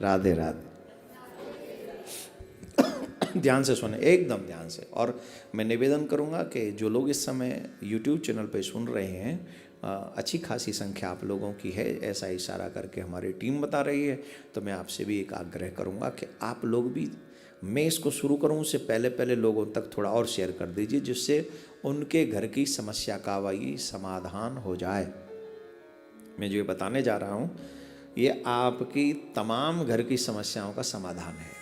राधे राधे। ध्यान से सुने, एकदम ध्यान से। और मैं निवेदन करूंगा कि जो लोग इस समय YouTube चैनल पे सुन रहे हैं, अच्छी खासी संख्या आप लोगों की है, ऐसा इशारा करके हमारी टीम बता रही है। तो मैं आपसे भी एक आग्रह करूंगा कि आप लोग भी, मैं इसको शुरू करूं उससे पहले पहले लोगों तक थोड़ा और शेयर कर दीजिए, जिससे उनके घर की समस्या का वही समाधान हो जाए। मैं जो ये बताने जा रहा हूं, ये आपकी तमाम घर की समस्याओं का समाधान है।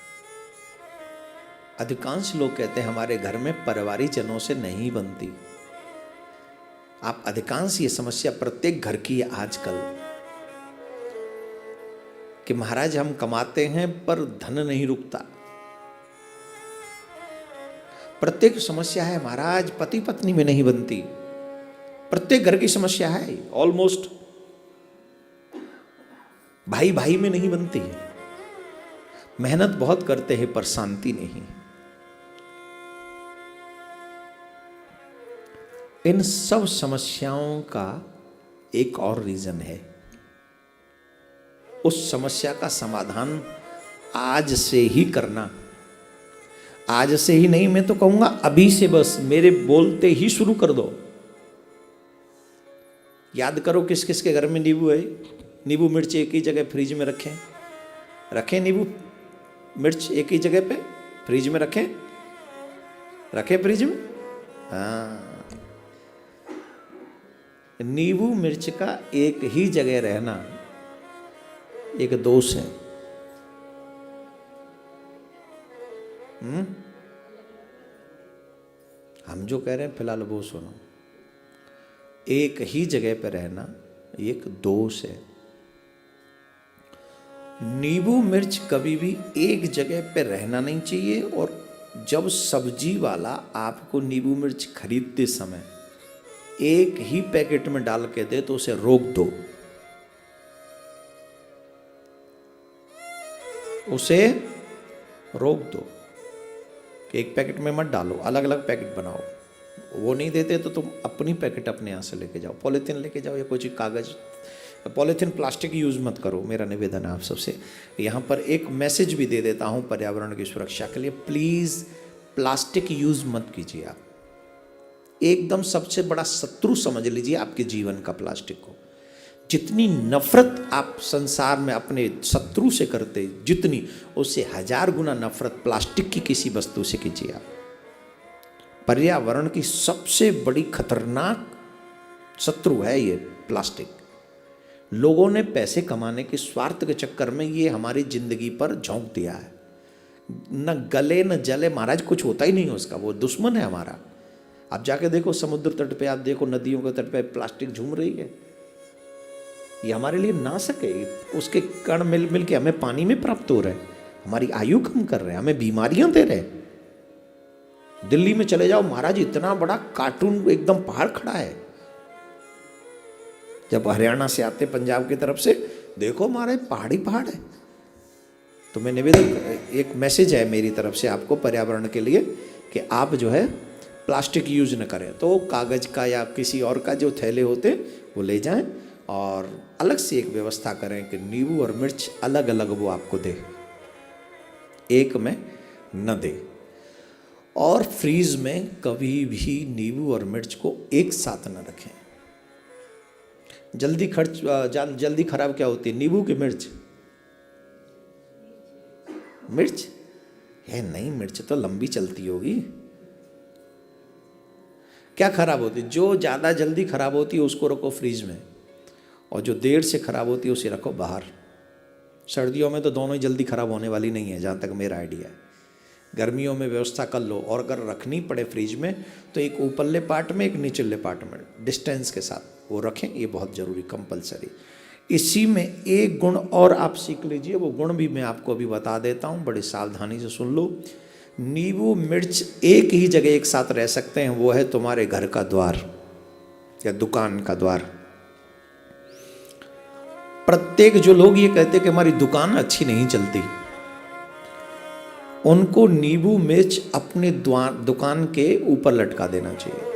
अधिकांश लोग कहते हैं हमारे घर में पारिवारिक जनों से नहीं बनती। आप अधिकांश ये समस्या प्रत्येक घर की है आजकल, कि महाराज हम कमाते हैं पर धन नहीं रुकता। प्रत्येक समस्या है महाराज, पति पत्नी में नहीं बनती। प्रत्येक घर की समस्या है ऑलमोस्ट। भाई भाई में नहीं बनती। मेहनत बहुत करते हैं पर शांति नहीं। इन सब समस्याओं का एक और रीजन है। उस समस्या का समाधान आज से ही करना। आज से ही नहीं, मैं तो कहूंगा अभी से, बस मेरे बोलते ही शुरू कर दो। याद करो किस किस के घर में नींबू है। नींबू मिर्च एक ही जगह फ्रिज में रखें। रखें नींबू मिर्च एक ही जगह पे फ्रिज में रखें। रखें फ्रिज में। हाँ, नींबू मिर्च का एक ही जगह रहना एक दोष है। हम जो कह रहे हैं फिलहाल वो सुनो। एक ही जगह पर रहना एक दोष है। नींबू मिर्च कभी भी एक जगह पर रहना नहीं चाहिए। और जब सब्जी वाला आपको नींबू मिर्च खरीदते समय एक ही पैकेट में डाल के दे तो उसे रोक दो। उसे रोक दो कि एक पैकेट में मत डालो, अलग अलग पैकेट बनाओ। वो नहीं देते तो तुम अपनी पैकेट अपने यहाँ से लेके जाओ। पॉलीथीन लेके जाओ या कोई चीज, कागज, पॉलीथीन प्लास्टिक यूज मत करो। मेरा निवेदन है आप सबसे। यहाँ पर एक मैसेज भी दे देता हूँ पर्यावरण की सुरक्षा के लिए। प्लीज प्लास्टिक यूज मत कीजिए। आप एकदम सबसे बड़ा शत्रु समझ लीजिए आपके जीवन का प्लास्टिक को। जितनी नफरत आप संसार में अपने शत्रु से करते, जितनी, उससे 1000 गुना नफरत प्लास्टिक की किसी वस्तु से कीजिए आप। पर्यावरण की सबसे बड़ी खतरनाक शत्रु है ये प्लास्टिक। लोगों ने पैसे कमाने के स्वार्थ के चक्कर में ये हमारी जिंदगी पर झोंक दिया है। न गले न जले महाराज, कुछ होता ही नहीं उसका। वो दुश्मन है हमारा। आप जाके देखो समुद्र तट पे, आप देखो नदियों के तट पे प्लास्टिक झूम रही है। ये हमारे लिए नाशक है। उसके कण मिल मिल के हमें पानी में प्राप्त हो रहे हैं, हमारी आयु कम कर रहे हैं, हमें बीमारियां दे रहे हैं। दिल्ली में चले जाओ महाराज, इतना बड़ा कार्टून एकदम पहाड़ खड़ा है। जब हरियाणा से आते पंजाब की तरफ से, देखो हमारे पहाड़ी पहाड़ है। तो मैं निवेदन, एक मैसेज है मेरी तरफ से आपको पर्यावरण के लिए कि आप जो है प्लास्टिक यूज न करें। तो कागज का या किसी और का जो थैले होते वो ले जाएं और अलग से एक व्यवस्था करें कि नींबू और मिर्च अलग अलग वो आपको दे, एक में न दे। और फ्रीज में कभी भी नींबू और मिर्च को एक साथ न रखें। जल्दी खराब क्या होती है, नींबू की मिर्च? मिर्च है नहीं, मिर्च तो लंबी चलती होगी। क्या खराब होती है? जो ज़्यादा जल्दी खराब होती है उसको रखो फ्रीज में, और जो देर से खराब होती है उसे रखो बाहर। सर्दियों में तो दोनों ही जल्दी खराब होने वाली नहीं है, जहाँ तक मेरा आइडिया है। गर्मियों में व्यवस्था कर लो, और अगर रखनी पड़े फ्रिज में तो एक ऊपरले पार्ट में, एक निचले पार्ट में, डिस्टेंस के साथ वो रखें। ये बहुत ज़रूरी, कंपलसरी। इसी में एक गुण और आप सीख लीजिए, वो गुण भी मैं आपको अभी बता देता हूँ, बड़ी सावधानी से सुन लो। नींबू मिर्च एक ही जगह एक साथ रह सकते हैं, वो है तुम्हारे घर का द्वार या दुकान का द्वार। प्रत्येक जो लोग ये कहते कि हमारी दुकान अच्छी नहीं चलती, उनको नींबू मिर्च अपने दुकान के ऊपर लटका देना चाहिए।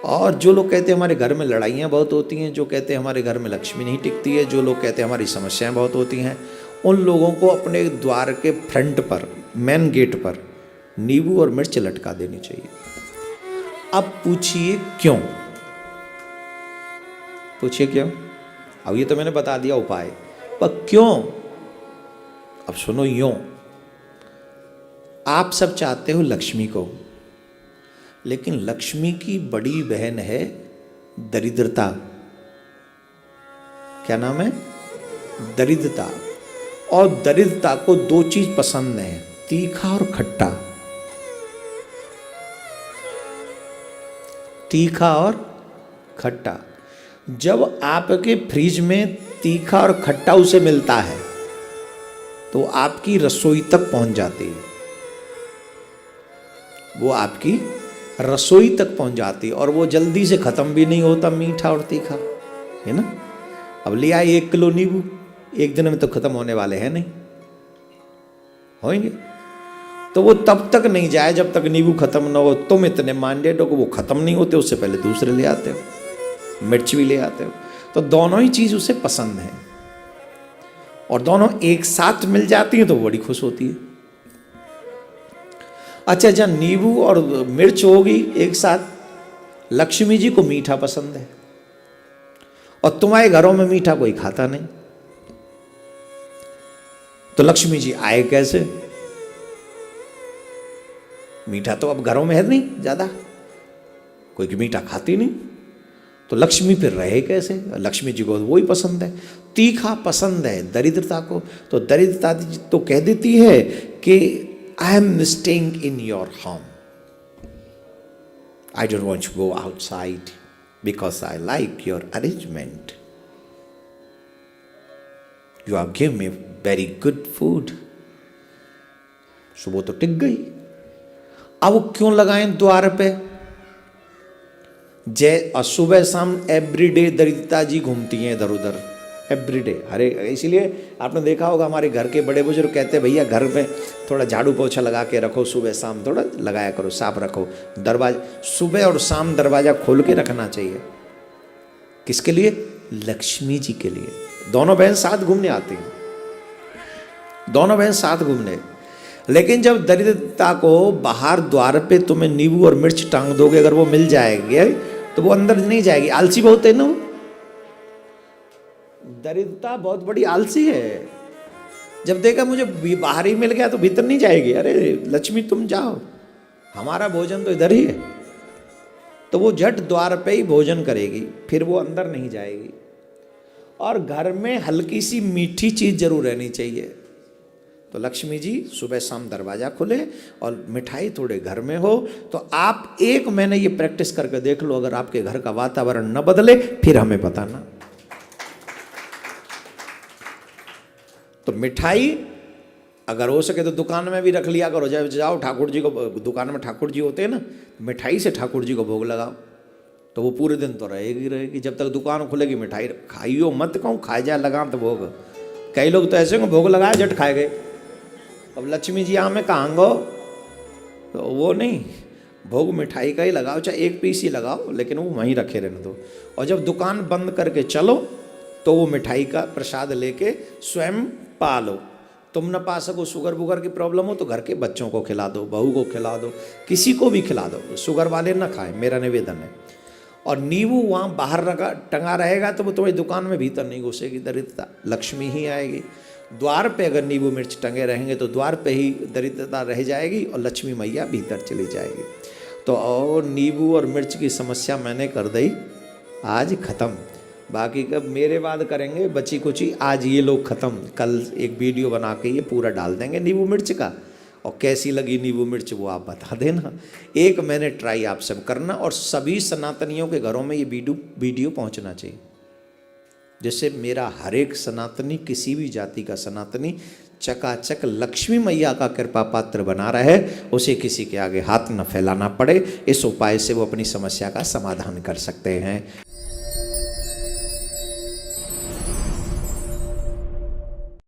और जो लोग कहते हैं हमारे घर में लड़ाइयाँ बहुत होती हैं, जो कहते हैं हमारे घर में लक्ष्मी नहीं टिकती है, जो लोग कहते हैं हमारी समस्याएं बहुत होती हैं, उन लोगों को अपने द्वार के फ्रंट पर, मेन गेट पर नींबू और मिर्च लटका देनी चाहिए। अब पूछिए क्यों? पूछिए क्यों? अब ये तो मैंने बता दिया उपाय, पर क्यों? अब सुनो यूं, आप सब चाहते हो लक्ष्मी को, लेकिन लक्ष्मी की बड़ी बहन है दरिद्रता। क्या नाम है? दरिद्रता। और दरिद्रता को दो चीज पसंद है, तीखा और खट्टा। तीखा और खट्टा। जब आपके फ्रिज में तीखा और खट्टा उसे मिलता है तो आपकी रसोई तक पहुंच जाती है, वो आपकी रसोई तक पहुंच जाती है, और वो जल्दी से खत्म भी नहीं होता, मीठा और तीखा, है ना। अब ले आए 1 किलो नींबू, एक दिन में तो खत्म होने वाले हैं नहीं, होंगे तो वो तब तक नहीं जाए जब तक नींबू खत्म ना हो। तुम इतने माइंडेड हो कि वो खत्म नहीं होते, उससे पहले दूसरे ले आते हो, मिर्च भी ले आते हो। तो दोनों ही चीज उसे पसंद है, और दोनों एक साथ मिल जाती हैं तो बड़ी खुश होती है। अच्छा, जब नींबू और मिर्च होगी एक साथ, लक्ष्मी जी को मीठा पसंद है, और तुम्हारे घरों में मीठा कोई खाता नहीं, तो लक्ष्मी जी आए कैसे? मीठा तो अब घरों में है नहीं ज्यादा, कोई मीठा खाती नहीं, तो लक्ष्मी फिर रहे कैसे? लक्ष्मी जी को वही पसंद है, तीखा पसंद है दरिद्रता को। तो दरिद्रता तो कह देती है कि I am staying in your home, I don't want to go outside because I like your arrangement, you are give me very good food. So वो तो टिक गई। अब वो क्यों लगाएं द्वार पे? सुबह शाम एवरीडे दरिद्रता जी घूमती हैं इधर उधर, एवरीडे। अरे इसीलिए आपने देखा होगा हमारे घर के बड़े बुजुर्ग कहते हैं भैया घर में थोड़ा झाड़ू पोछा लगा के रखो, सुबह शाम थोड़ा लगाया करो, साफ रखो दरवाजा, सुबह और शाम दरवाजा खोल के रखना चाहिए। किसके लिए? लक्ष्मी जी के लिए। दोनों बहन साथ घूमने आती हैं, दोनों बहन साथ घूमने। लेकिन जब दरिद्रता को बाहर द्वार पे तुम्हें नींबू और मिर्च टांग दोगे, अगर वो मिल जाएंगे तो वो अंदर नहीं जाएगी। आलसी बहुत है ना, दरिद्रता बहुत बड़ी आलसी है। जब देखा मुझे बाहर ही मिल गया तो भीतर नहीं जाएगी। अरे लक्ष्मी तुम जाओ, हमारा भोजन तो इधर ही है, तो वो झट द्वार पे ही भोजन करेगी, फिर वो अंदर नहीं जाएगी। और घर में हल्की सी मीठी चीज जरूर रहनी चाहिए। तो लक्ष्मी जी सुबह शाम दरवाजा खुले और मिठाई थोड़े घर में हो। तो आप 1 महीने ये प्रैक्टिस करके देख लो, अगर आपके घर का वातावरण न बदले फिर हमें बताना। तो मिठाई अगर हो सके तो दुकान में भी रख लिया करो। जब जाओ ठाकुर जी को, दुकान में ठाकुर जी होते हैं ना, मिठाई से ठाकुर जी को भोग लगाओ, तो वो पूरे दिन तो रहेगी रहेगी। जब तक दुकान खुलेगी मिठाई खाइयो मत, कहूँ खाए जाए लगा तो भोग। कई लोग तो ऐसे भोग लगाए झट खाए गए। अब लक्ष्मी जी यहाँ में कहाँगो, तो वो नहीं, भोग मिठाई का ही लगाओ, चाहे 1 पीस ही लगाओ, लेकिन वो वहीं रखे रहने दो। और जब दुकान बंद करके चलो तो वो मिठाई का प्रसाद लेके स्वयं पा लो। तुम न पा सको, शुगर वुगर की प्रॉब्लम हो तो घर के बच्चों को खिला दो, बहू को खिला दो, किसी को भी खिला दो। शुगर वाले न खाएं, मेरा निवेदन है। और नींबू वहाँ बाहर टंगा रहेगा तो वो तुम्हारी दुकान में भीतर नहीं घुसेगी दरिद्रता, लक्ष्मी ही आएगी। द्वार पे अगर नींबू मिर्च टंगे रहेंगे तो द्वार पे ही दरिद्रता रह जाएगी और लक्ष्मी मैया भीतर चली जाएगी। तो और नींबू और मिर्च की समस्या मैंने कर दी आज ख़त्म। बाकी कब मेरे बाद करेंगे बची कुची, आज ये लोग ख़त्म। कल एक वीडियो बना के ये पूरा डाल देंगे नींबू मिर्च का, और कैसी लगी नींबू मिर्च वो आप बता देना। 1 महीने ट्राई आप सब करना, और सभी सनातनियों के घरों में ये वीडियो पहुंचना चाहिए, जिससे मेरा हर एक सनातनी, किसी भी जाति का सनातनी चकाचक लक्ष्मी मैया का कृपा पात्र बना रहे, उसे किसी के आगे हाथ न फैलाना पड़े। इस उपाय से वो अपनी समस्या का समाधान कर सकते हैं।